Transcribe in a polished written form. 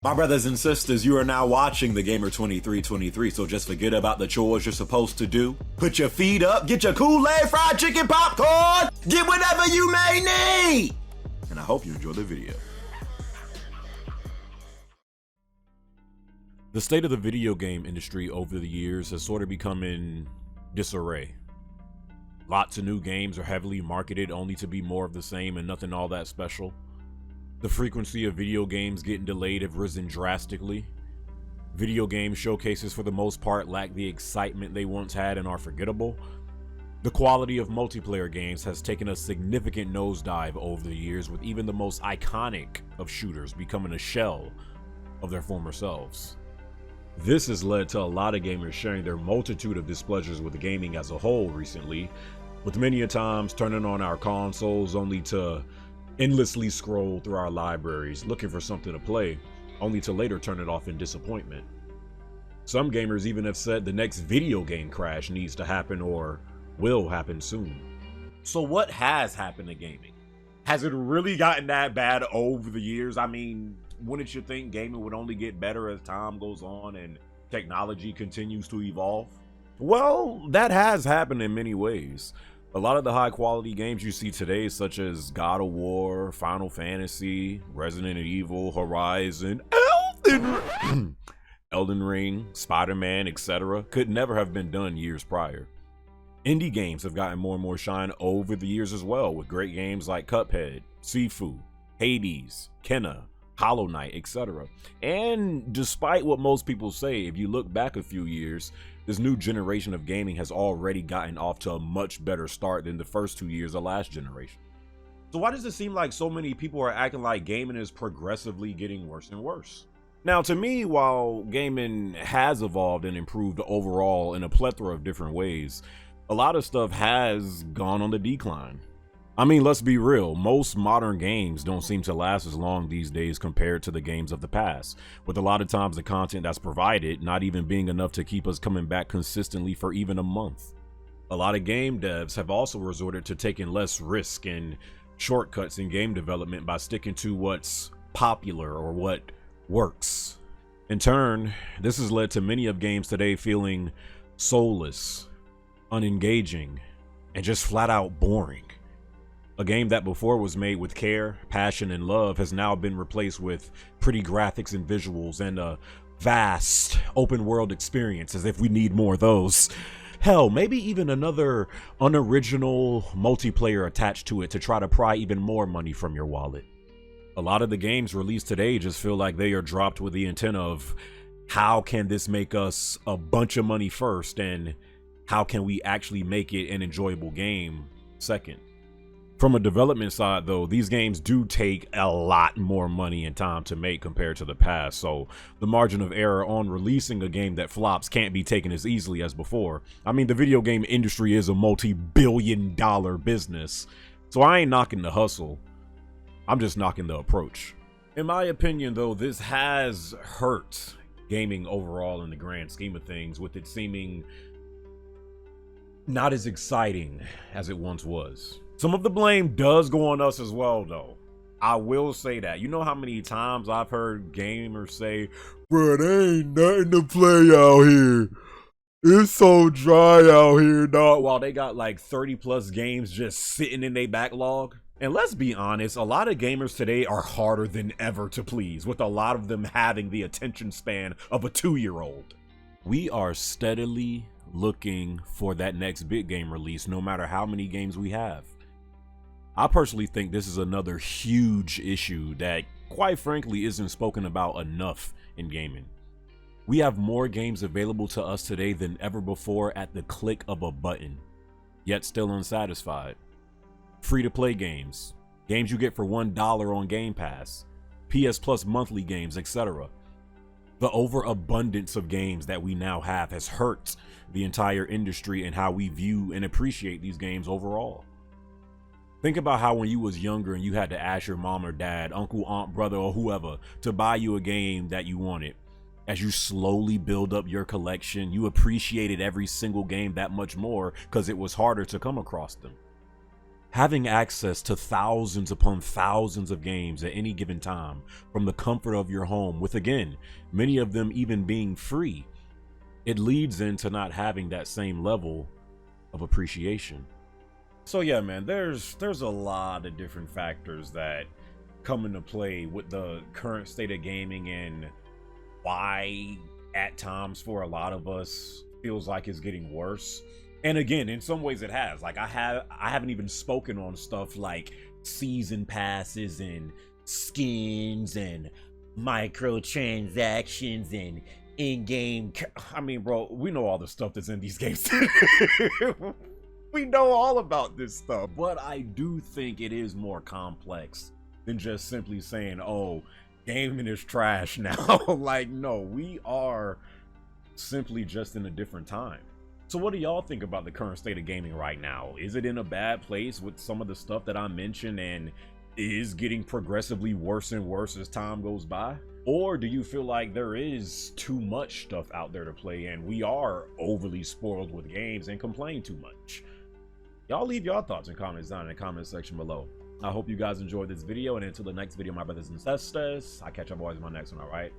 My brothers and sisters, you are now watching the Gamer 2323, so just forget about the chores you're supposed to do. Put your feet up, get your Kool-Aid, fried chicken, popcorn, get whatever you may need! And I hope you enjoy the video. The state of the video game industry over the years has sort of become in disarray. Lots of new games are heavily marketed only to be more of the same and nothing all that special. The frequency of video games getting delayed have risen drastically. Video game showcases for the most part lack the excitement they once had and are forgettable. The quality of multiplayer games has taken a significant nosedive over the years, with even the most iconic of shooters becoming a shell of their former selves. This has led to a lot of gamers sharing their multitude of displeasures with gaming as a whole recently, with many a times turning on our consoles only to endlessly scroll through our libraries looking for something to play, only to later turn it off in disappointment. Some gamers even have said the next video game crash needs to happen or will happen soon. So what has happened to gaming? Has it really gotten that bad over the years? I mean, wouldn't you think gaming would only get better as time goes on and technology continues to evolve? Well, that has happened in many ways. A lot of the high quality games you see today, such as God of War, Final Fantasy, Resident Evil, Horizon, Elden Ring, Spider-Man, etc., could never have been done years prior. Indie games have gotten more and more shine over the years as well, with great games like Cuphead, Sifu, Hades, Kena, Hollow Knight, etc. And despite what most people say, if you look back a few years, this new generation of gaming has already gotten off to a much better start than the first 2 years of last generation. So why does it seem like so many people are acting like gaming is progressively getting worse and worse? Now, to me, while gaming has evolved and improved overall in a plethora of different ways, a lot of stuff has gone on the decline. I mean, let's be real, most modern games don't seem to last as long these days compared to the games of the past, with a lot of times the content that's provided not even being enough to keep us coming back consistently for even a month. A lot of game devs have also resorted to taking less risk and shortcuts in game development by sticking to what's popular or what works. In turn, this has led to many of games today feeling soulless, unengaging, and just flat out boring. A game that before was made with care, passion, and love has now been replaced with pretty graphics and visuals and a vast open world experience, as if we need more of those. Hell, maybe even another unoriginal multiplayer attached to it to try to pry even more money from your wallet. A lot of the games released today just feel like they are dropped with the intent of, how can this make us a bunch of money first, and how can we actually make it an enjoyable game second? From a development side though, these games do take a lot more money and time to make compared to the past, so the margin of error on releasing a game that flops can't be taken as easily as before. I mean, the video game industry is a multi-billion-dollar business, so I ain't knocking the hustle, I'm just knocking the approach. In my opinion though, this has hurt gaming overall in the grand scheme of things, with it seeming not as exciting as it once was. Some of the blame does go on us as well though. I will say that. You know how many times I've heard gamers say, "Bruh, there ain't nothing to play out here. It's so dry out here, dog," while they got like 30 plus games just sitting in their backlog. And let's be honest, a lot of gamers today are harder than ever to please, with a lot of them having the attention span of a 2-year-old. We are steadily looking for that next big game release, no matter how many games we have. I personally think this is another huge issue that, quite frankly, isn't spoken about enough in gaming. We have more games available to us today than ever before at the click of a button, yet still unsatisfied. Free-to-play games, games you get for $1 on Game Pass, PS Plus monthly games, etc. The overabundance of games that we now have has hurt the entire industry and how we view and appreciate these games overall. Think about how when you was younger and you had to ask your mom or dad, uncle, aunt, brother, or whoever to buy you a game that you wanted. As you slowly build up your collection, you appreciated every single game that much more because it was harder to come across them. Having access to thousands upon thousands of games at any given time from the comfort of your home, with again, many of them even being free, it leads into not having that same level of appreciation. So yeah, man, there's a lot of different factors that come into play with the current state of gaming and why at times for a lot of us feels like it's getting worse. And again, in some ways it has. Like I haven't even spoken on stuff like season passes and skins and microtransactions and in-game I mean, bro, we know all the stuff that's in these games. We know all about this stuff, but I do think it is more complex than just simply saying, oh, gaming is trash now. Like, no, we are simply just in a different time. So what do y'all think about the current state of gaming right now? Is it in a bad place with some of the stuff that I mentioned and is getting progressively worse and worse as time goes by? Or do you feel like there is too much stuff out there to play and we are overly spoiled with games and complain too much? Y'all leave your thoughts and comments down in the comment section below. I hope you guys enjoyed this video, and until the next video, my brothers and sisters, I'll catch you boys in my next one, all right?